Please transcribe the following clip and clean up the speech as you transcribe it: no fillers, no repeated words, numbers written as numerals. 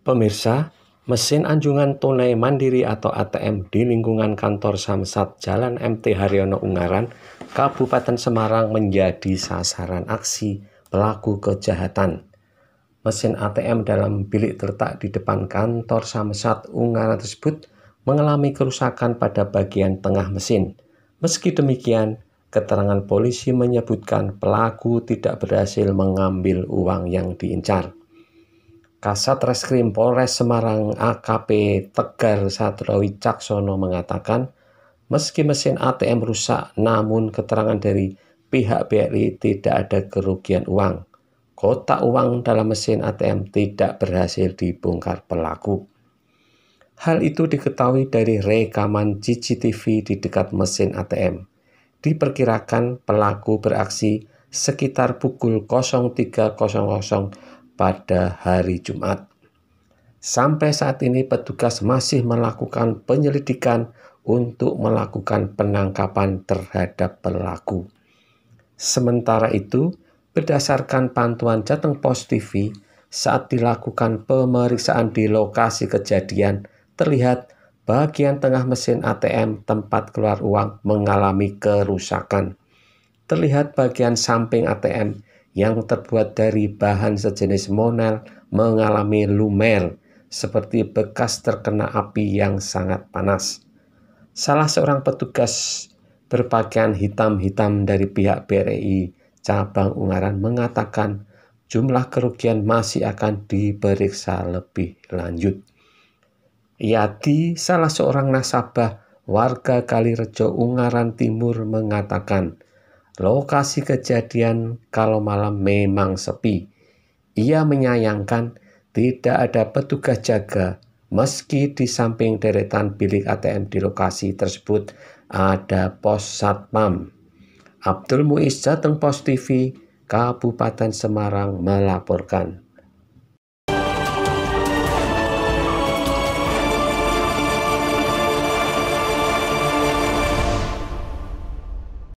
Pemirsa, mesin anjungan tunai mandiri atau ATM di lingkungan kantor Samsat Jalan MT Haryono Ungaran, Kabupaten Semarang menjadi sasaran aksi pelaku kejahatan. Mesin ATM dalam bilik terletak di depan kantor Samsat Ungaran tersebut mengalami kerusakan pada bagian tengah mesin. Meski demikian, keterangan polisi menyebutkan pelaku tidak berhasil mengambil uang yang diincar. Kasat Reskrim Polres Semarang AKP Tegar Satrowi Caksono mengatakan, meski mesin ATM rusak, namun keterangan dari pihak BRI tidak ada kerugian uang. Kotak uang dalam mesin ATM tidak berhasil dibongkar pelaku. Hal itu diketahui dari rekaman CCTV di dekat mesin ATM. Diperkirakan pelaku beraksi sekitar pukul 03.00 pada hari Jumat. Sampai saat ini petugas masih melakukan penyelidikan untuk melakukan penangkapan terhadap pelaku. Sementara itu, berdasarkan pantauan Jateng Pos TV, saat dilakukan pemeriksaan di lokasi kejadian, terlihat bagian tengah mesin ATM tempat keluar uang mengalami kerusakan. Terlihat bagian samping ATM yang terbuat dari bahan sejenis monel mengalami lumer seperti bekas terkena api yang sangat panas. Salah seorang petugas berpakaian hitam-hitam dari pihak BRI Cabang Ungaran mengatakan jumlah kerugian masih akan diperiksa lebih lanjut. Yati, salah seorang nasabah warga Kalirejo Ungaran Timur mengatakan, lokasi kejadian kalau malam memang sepi. Ia menyayangkan tidak ada petugas jaga, meski di samping deretan bilik ATM di lokasi tersebut ada pos satpam. Abdul Muiz, Jateng Pos TV, Kabupaten Semarang melaporkan.